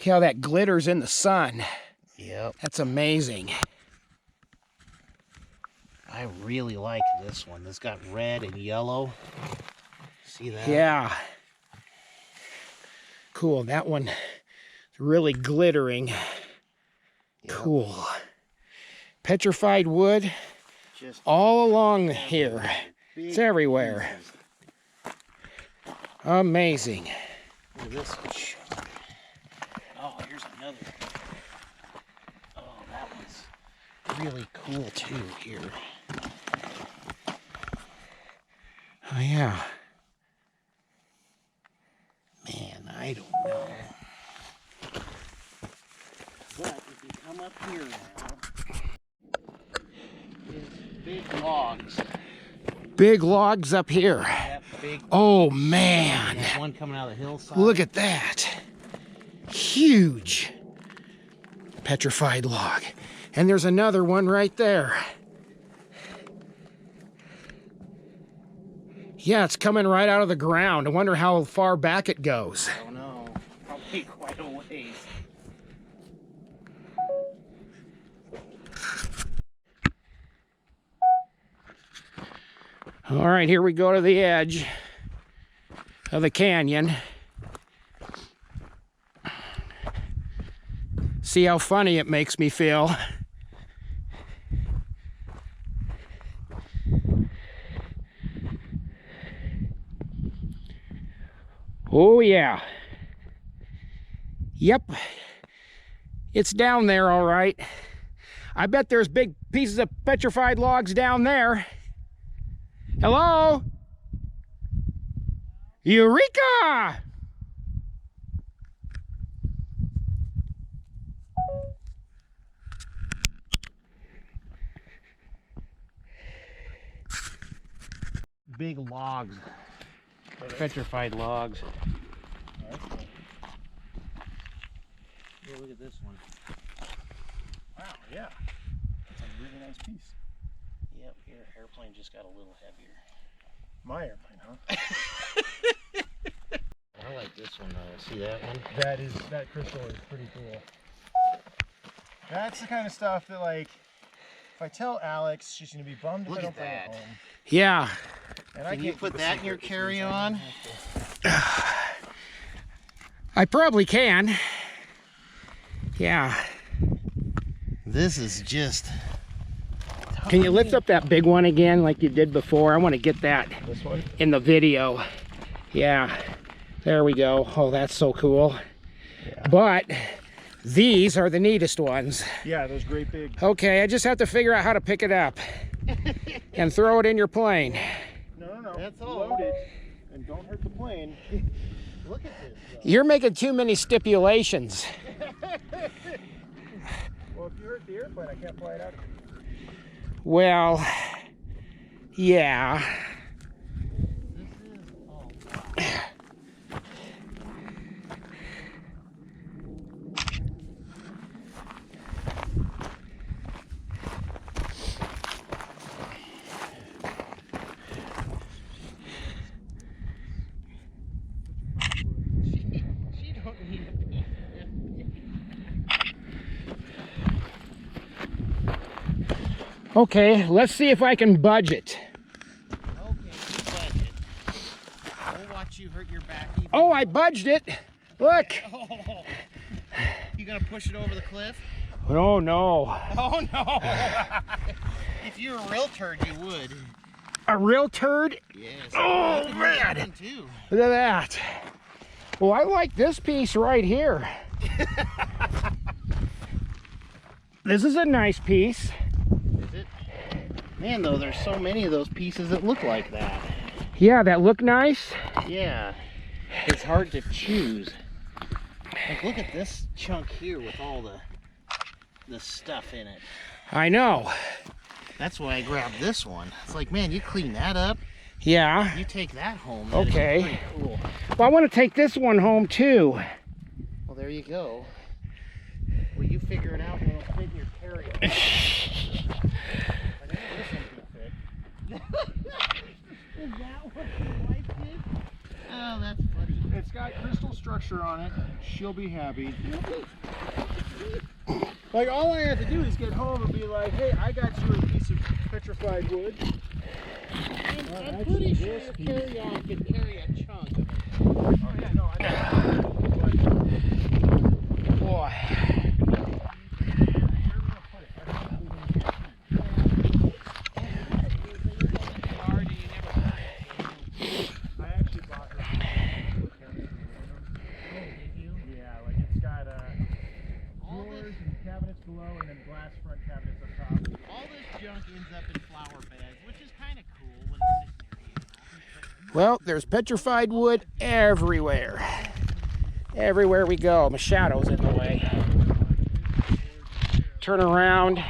how that glitters in the sun. Yep. That's amazing. I really like this one. This got red and yellow. See that? Yeah. Cool. That one is really glittering. Yep. Cool. Petrified wood Just all along here. big It's everywhere. pieces. Amazing. Look at this one. Oh, here's another. Oh, that one's really cool too here. Oh, yeah. Man, I don't know. But if you come up here now, there's big logs. Big logs up here. That big. Oh, man. There's one coming out of the hillside. Look at that. Huge petrified log. And there's another one right there. Yeah, it's coming right out of the ground. I wonder how far back it goes. I don't know. Probably quite a ways. All right, here we go to the edge of the canyon. See how funny it makes me feel. Oh yeah. Yep. It's down there, all right. I bet there's big pieces of petrified logs down there. Hello? Eureka! Big logs. Petrified logs. Yeah, look at this one. Wow, yeah. That's a really nice piece. Yep, your airplane just got a little heavier. My airplane, huh? I like this one though. See that one? That crystal is pretty cool. That's the kind of stuff that, like, if I tell Alex, she's gonna be bummed if Look I don't at bring it that. home. Yeah. And I Can you can't put keep a that in your secret between carry-on? them. I probably can. Yeah. This is just. Can you lift up that big one again like you did before? I want to get that This one? in the video. Yeah. There we go. Oh, that's so cool. Yeah. But these are the neatest ones. Yeah, those great big. Okay, I just have to figure out how to pick it up and throw it in your plane. No. That's all. Load it and don't hurt the plane. Look at this. You're making too many stipulations. Well, if you hurt the airplane, I can't fly it out of here. Well, yeah. This is. Oh, wow. She don't need to be. Okay, let's see if I can budget. Okay, you budget. We'll watch you hurt your back. Even Oh, I budged it. Look. Oh. You gonna push it over the cliff? Oh, no. Oh no! If you were a real turd, you would. A real turd? Yes. Oh, You can do man. that one, too. Look at that. Well, I like this piece right here. This is a nice piece. Is it? Man, though, there's so many of those pieces that look like that. Yeah, that look nice. Yeah. It's hard to choose. Like, look at this chunk here with all the stuff in it. I know. That's why I grabbed this one. It's like, man, you clean that up, Yeah. you take that home. That'd be Okay. pretty cool. Well, I want to take this one home too. Well, there you go. Well, you figure it out and it'll fit in your carry-on. I think this one can fit. Is that what your wife did? Oh, that's funny. it's got crystal structure on it, she'll be happy. Like, all I have to do is get home and be like, hey, I got you a piece of petrified wood. I'm pretty sure your carry-on can carry a chunk of it. Oh yeah, no, I know. Boy. I actually bought her. Yeah, like it's got drawers and cabinets below, and then glass front cabinets up top. All this junk ends up in flower beds, which is kind of cool when it's sitting there, Well, there's petrified wood everywhere. Everywhere we go. My shadow's in the way. Turn around.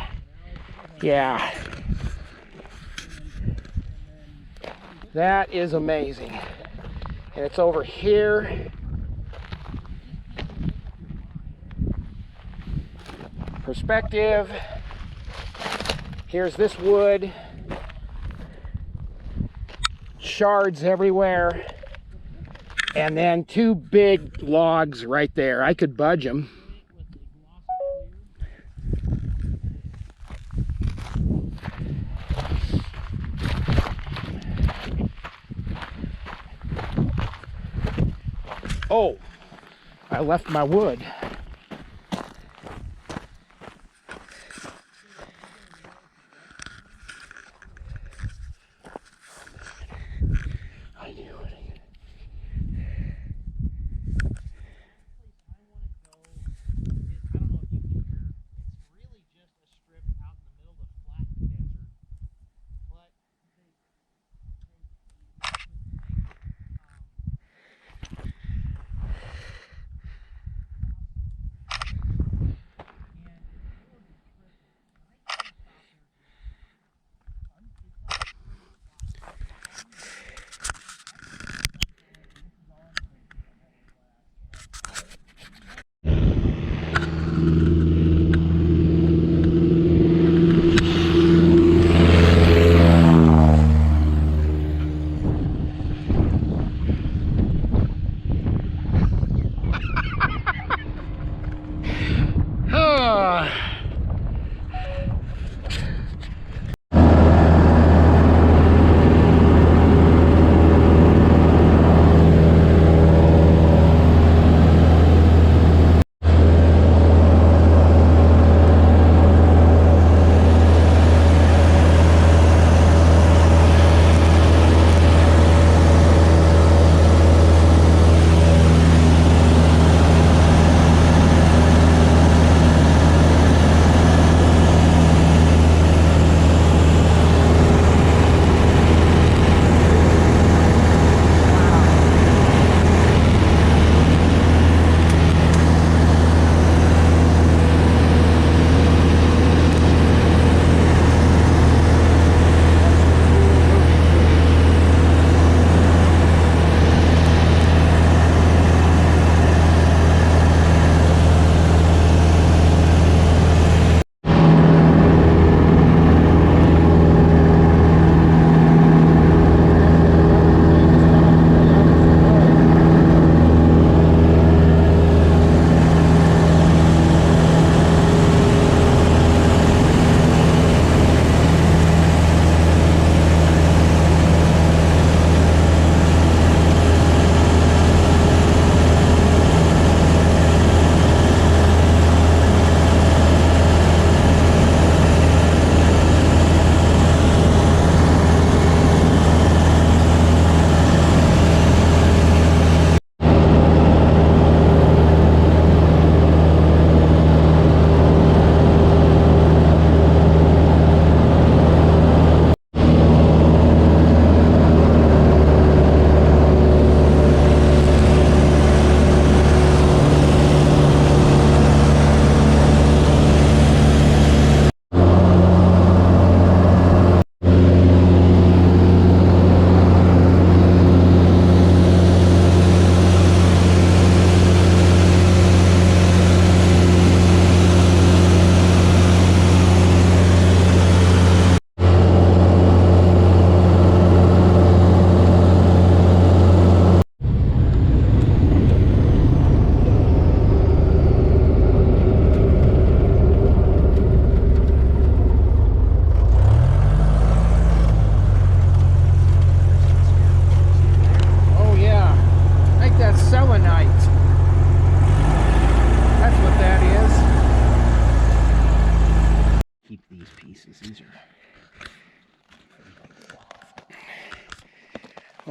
Yeah. That is amazing. And it's over here. Perspective. Here's this wood. Shards everywhere. And then two big logs right there. I could budge them. Oh, I left my wood. I knew it.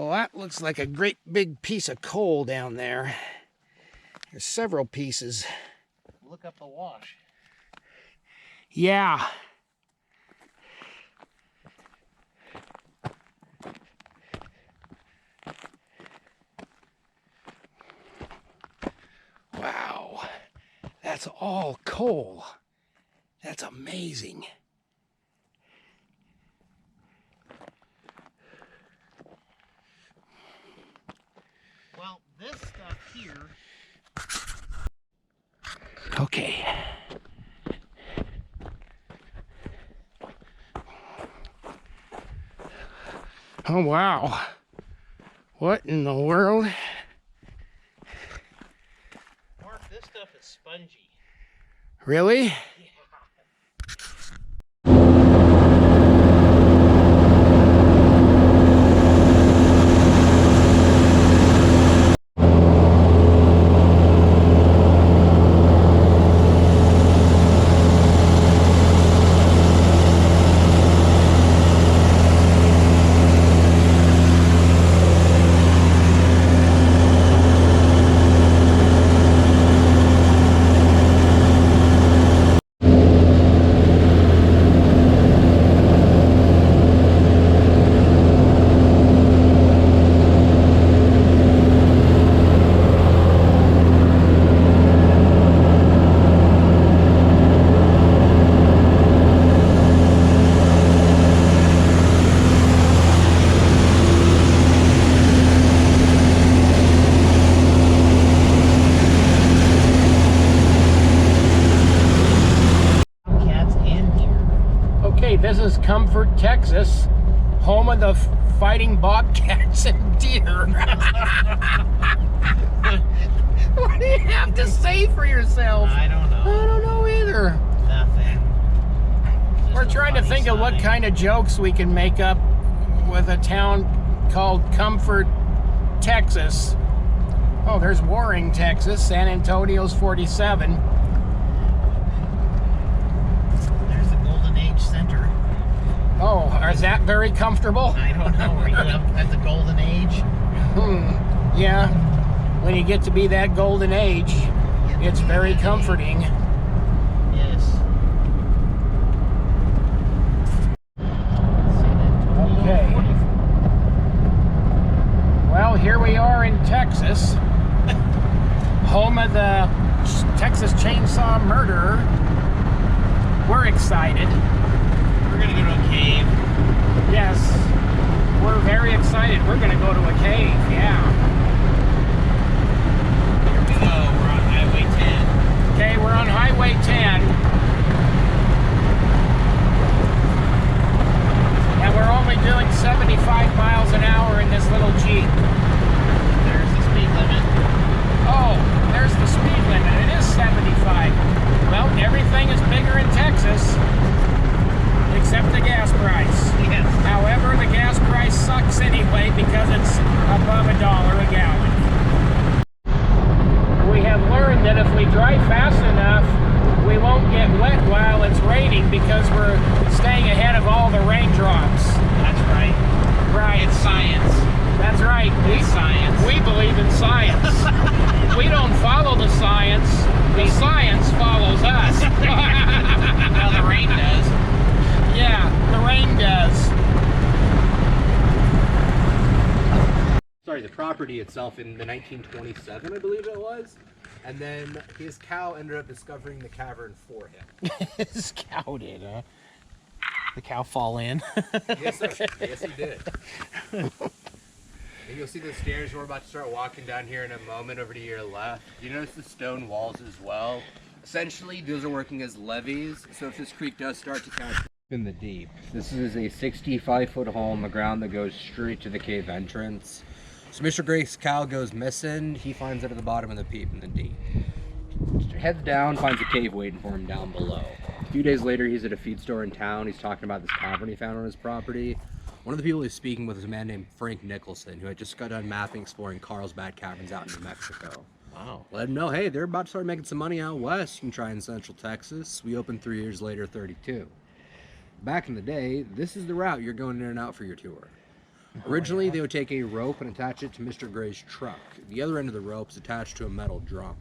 Well, that looks like a great big piece of coal down there. There's several pieces. Look up the wash. Yeah. Wow. That's all coal. That's amazing. Well, this stuff here. Okay. Oh, wow. What in the world? Mark, this stuff is spongy. Really? Cats and deer. Okay, this is Comfort, Texas, home of the fighting bobcats and deer. What do you have to say for yourself? I don't know. I don't know either. Nothing. Just We're a trying to funny think of what sign. kind of jokes we can make up with a town called Comfort, Texas. Oh, there's Warring, Texas. San Antonio's 47. There's the Golden Age Center. Oh, is that very comfortable? I don't know. Are you up at the Golden Age? Yeah. When you get to be that golden age, it's very comforting. Yes. Okay. Well, here we are in Texas, home of the Texas Chainsaw Murderer. We're excited. We're gonna go to a cave. Yes, we're very excited. We're going to go to a cave, yeah. Here we go. We're on Highway 10. Okay, we're on Highway 10. And we're only doing 75 miles an hour in this little Jeep. There's the speed limit. Oh, there's the speed limit. It is 75. Well, everything is bigger in Texas, except the gas price. Yes. However, the gas price sucks anyway because it's above $1 a gallon. We have learned that if we drive fast enough, we won't get wet while it's raining because we're staying ahead of all the raindrops. That's right. Right. It's science. That's right. It's science. We believe in science. We don't follow the science. The science follows us. Well, the rain does. Yeah, the rain does. Sorry, the property itself in the 1927, I believe it was. And then his cow ended up discovering the cavern for him. His cow did, huh? The cow fall in. Yes, sir. Yes, he did. And you'll see the stairs we're about to start walking down here in a moment over to your left. You notice the stone walls as well. Essentially, those are working as levees. So if this creek does start to catch in the deep, this is a 65-foot hole in the ground that goes straight to the cave entrance. So Mr. Gray's cow goes missing. He finds it at the bottom of the peep in the deep. Heads down, finds a cave waiting for him down below. A few days later, he's at a feed store in town. He's talking about this cavern he found on his property. One of the people he's speaking with is a man named Frank Nicholson, who had just got done mapping exploring Carlsbad Caverns out in New Mexico. Wow. Let him know, hey, they're about to start making some money out west. You can try in Central Texas. We opened 3 years later, 32. Back in the day, this is the route you're going in and out for your tour. Originally, they would take a rope and attach it to Mr. Gray's truck. The other end of the rope is attached to a metal drum.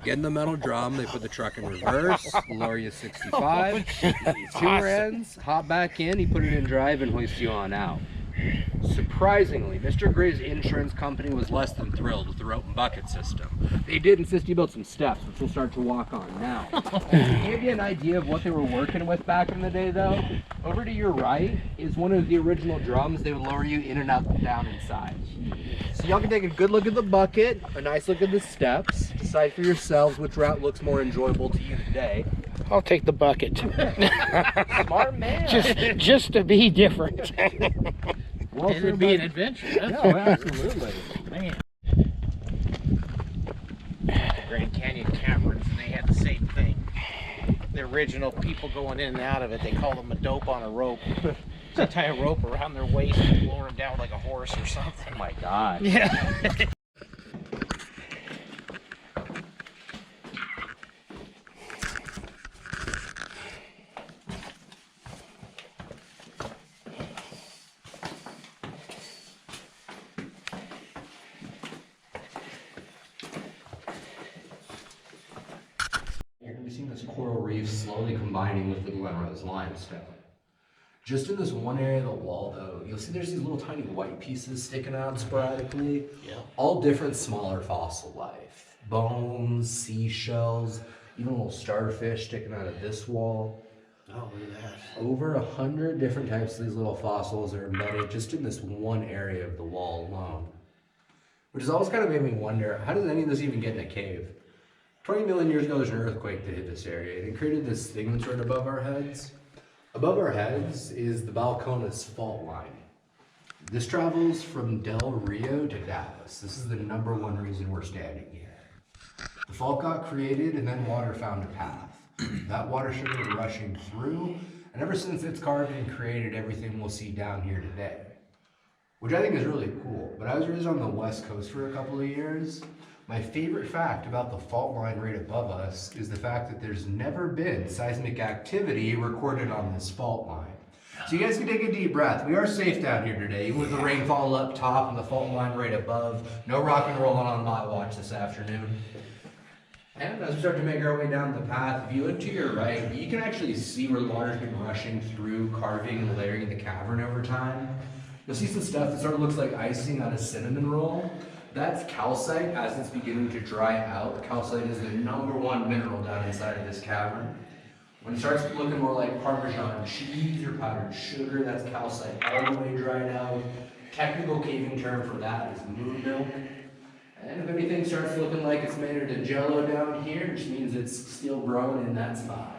Get in the metal drum, they put the truck in reverse, lower you 65, two ends, hop back in, he put it in drive and hoist you on out. Surprisingly, Mr. Gray's insurance company was less than thrilled with the rope and bucket system. They did insist he built some steps, which we'll start to walk on now. To give you an idea of what they were working with back in the day though, over to your right is one of the original drums. They would lower you in and up and down inside. So y'all can take a good look at the bucket, a nice look at the steps, decide for yourselves which route looks more enjoyable to you today. I'll take the bucket. Smart man. just to be different. Well, it'd be an adventure. That's No, absolutely. man. Grand Canyon Caverns, and they had the same thing. The original people going in and out of it, they called them a dope on a rope. They tie a rope around their waist and lower them down like a horse or something. Oh my God. Yeah. You're going to be seeing this coral reef slowly combining with the Glen Rose limestone. Just in this one area of the wall though, you'll see there's these little tiny white pieces sticking out sporadically. Yeah. All different smaller fossil life. Bones, seashells, even a little starfish sticking out of this wall. Oh, look at that. Over 100 different types of these little fossils are embedded just in this one area of the wall alone. Which has always kind of made me wonder, how does any of this even get in a cave? 20 million years ago, there's an earthquake that hit this area, and it created this thing that's right above our heads. Above our heads is the Balcones fault line. This travels from Del Rio to Dallas. This is the #1 reason we're standing here. The fault got created and then water found a path. That water started rushing through, and ever since it's carved and created everything we'll see down here today. Which I think is really cool, but I was raised on the West Coast for a couple of years. My favorite fact about the fault line right above us is the fact that there's never been seismic activity recorded on this fault line. So you guys can take a deep breath. We are safe down here today, even with the rainfall up top and the fault line right above. No rock and rolling on my watch this afternoon. And as we start to make our way down the path, if you look to your right, you can actually see where the water's been rushing through, carving and layering the cavern over time. You'll see some stuff that sort of looks like icing on a cinnamon roll. That's calcite as it's beginning to dry out. Calcite is the #1 mineral down inside of this cavern. When it starts looking more like Parmesan cheese or powdered sugar, that's calcite all the way dried out. Technical caving term for that is moon milk. And if anything starts looking like it's made into jello down here, which means it's still growing in that spot.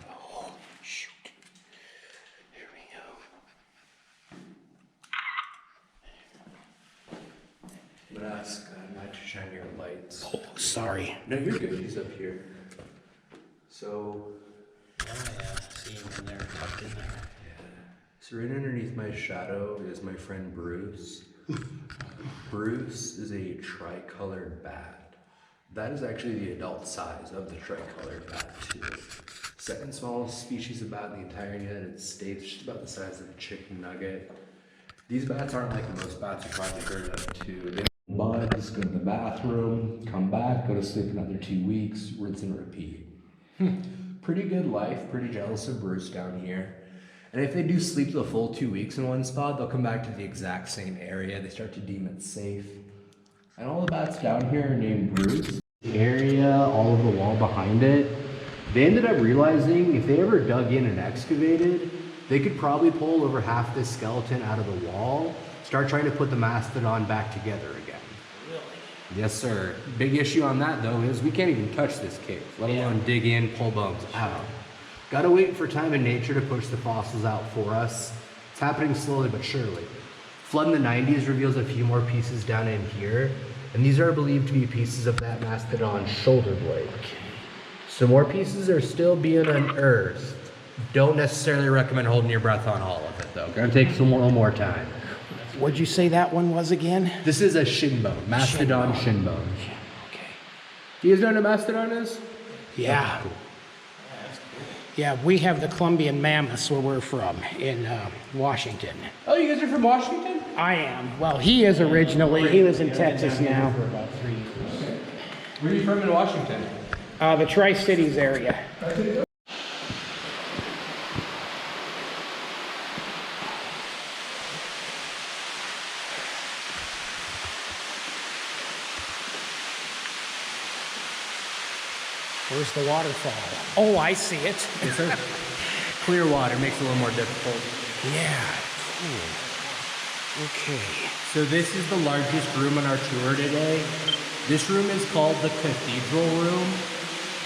Oh, shoot. Here we go. I'm gonna ask Matt to shine your lights. Oh, sorry. No, you're good. He's up here. So, Oh, yeah. See him in there, tucked in there. so right underneath my shadow is my friend Bruce. Bruce is a tricolored bat. That is actually the adult size of the tricolored bat too. Second smallest species of bat in the entire United States, just about the size of a chicken nugget. These bats aren't like most bats you probably heard of too. They buds, go to the bathroom, come back, go to sleep another 2 weeks, rinse and repeat. Pretty good life, pretty jealous of Bruce down here. And if they do sleep the full 2 weeks in one spot, they'll come back to the exact same area. They start to deem it safe. And all the bats down here are named Bruce. The area, all of the wall behind it, they ended up realizing if they ever dug in and excavated, they could probably pull over half this skeleton out of the wall, start trying to put the mastodon back together again. Really? Yes, sir. Big issue on that though is we can't even touch this cave, let alone dig in, pull bones out. Gotta wait for time and nature to push the fossils out for us. It's happening slowly but surely. Flood in the 90s reveals a few more pieces down in here, and these are believed to be pieces of that mastodon's shoulder blade. So more pieces are still being unearthed. Don't necessarily recommend holding your breath on all of it though. Gonna take some more time. That's What'd you say that one was again? This is a shin bone, mastodon shin bone. Okay. Do you guys know what a mastodon is? Yeah. Yeah, we have the Columbian mammoths where we're from in Washington. Oh, you guys are from Washington? I am. Well, he is originally. He lives in Texas now. Where are you from in Washington? The Tri-Cities area. Where's the waterfall? Oh, I see it. Yes, sir. Clear water makes it a little more difficult. Yeah, cool. Okay. So this is the largest room on our tour today. This room is called the Cathedral Room.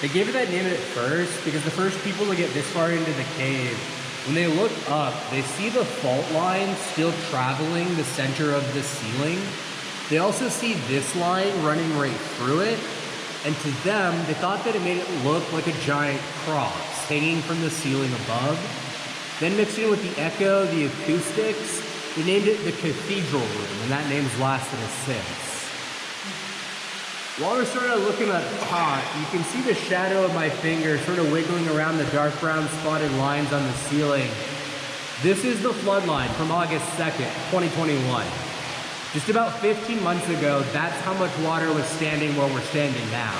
They gave it that name at first because the first people to get this far into the cave, when they look up, they see the fault line still traveling the center of the ceiling. They also see this line running right through it. And to them, they thought that it made it look like a giant cross hanging from the ceiling above. Then mixed in with the echo, the acoustics, they named it the Cathedral Room, and that name's lasted us since. While we're sort of looking at the top, you can see the shadow of my finger sort of wiggling around the dark brown spotted lines on the ceiling. This is the flood line from August 2nd, 2021. Just about 15 months ago, that's how much water was standing where we're standing now.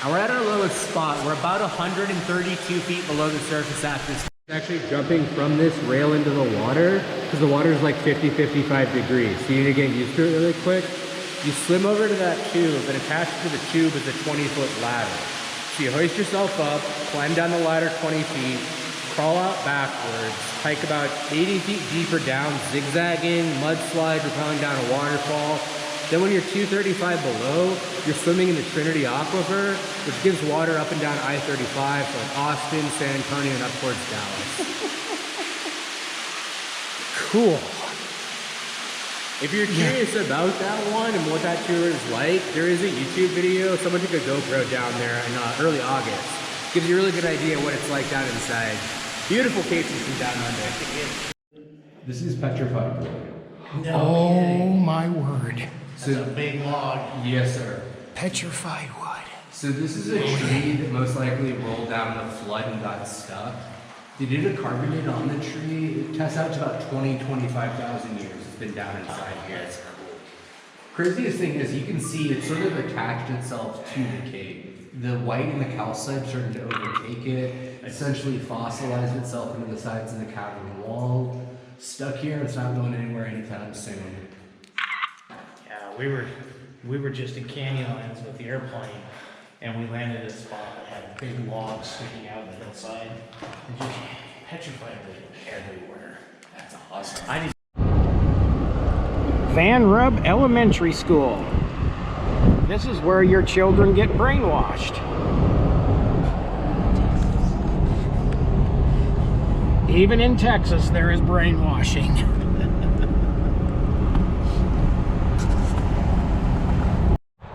And we're at our lowest spot. We're about 132 feet below the surface at this. Actually jumping from this rail into the water, because the water is like 50-55 degrees. So you need to get used to it really quick. You swim over to that tube, and attached to the tube is a 20-foot ladder. So you hoist yourself up, climb down the ladder 20 feet, crawl out backwards, hike about 80 feet deeper down, zigzagging, mudslide, rappelling down a waterfall. Then when you're 235 below, you're swimming in the Trinity Aquifer, which gives water up and down I-35 from Austin, San Antonio, and up towards Dallas. Cool. If you're curious about that one and what that tour is like, there is a YouTube video. Someone took a GoPro down there in early August. Gives you a really good idea what it's like down inside. Beautiful cases from down under. This is petrified wood. Oh my word. So, That's a big log. Yes, sir. Petrified wood. So this is a tree that most likely rolled down in a flood and got stuck. They did a carbonate on the tree. It tests out to about 25,000 years. It's been down inside here. Craziest thing is you can see it sort of attached itself to the cave. The white and the calcite started to overtake it, essentially fossilized itself into the sides of the cavern wall. Stuck here, it's not going anywhere anytime soon. Yeah, we were just in Canyonlands with the airplane, and we landed at a spot that had big logs sticking out of the hillside, and just petrified wood everywhere. That's awesome. Van Rub Elementary School. This is where your children get brainwashed. Even in Texas, there is brainwashing.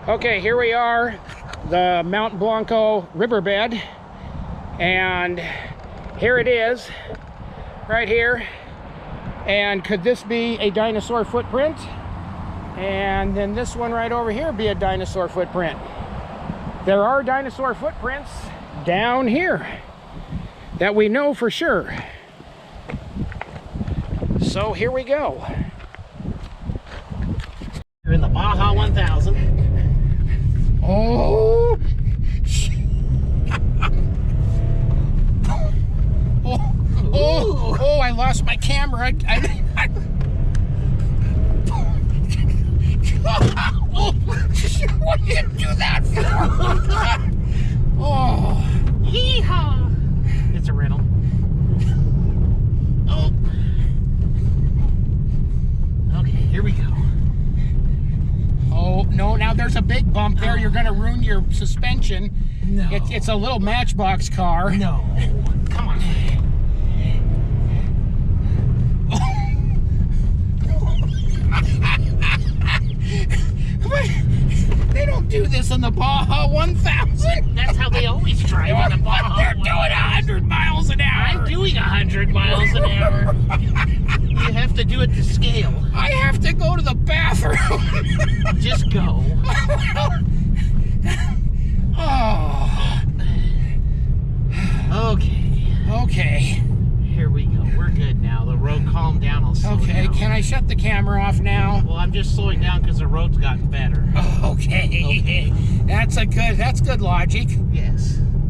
Okay, here we are, the Mount Blanco riverbed, and here it is, right here. And could this be a dinosaur footprint? And then this one right over here be a dinosaur footprint. There are dinosaur footprints down here that we know for sure. So here we go. You're in the Baja 1000. Oh! Oh, I lost my camera. What did you do that for? Oh. Yeehaw! It's a rental. Oh. Okay, here we go. Oh, no, now there's a big bump there. You're going to ruin your suspension. No. It's a little Matchbox car. No. Come on. They don't do this in the Baja 1000. That's how they always drive on the Baja. They're doing 100 miles an hour. I'm doing 100 miles an hour. You have to to do it to scale. I have to go to the bathroom. Just go. Oh, Okay. okay. Here we go. We're good now. The road calmed down. I'll slow Okay, down. can I shut the camera off now? Well, I'm just slowing down because the road's gotten better. Okay. Okay. That's good logic. Yes.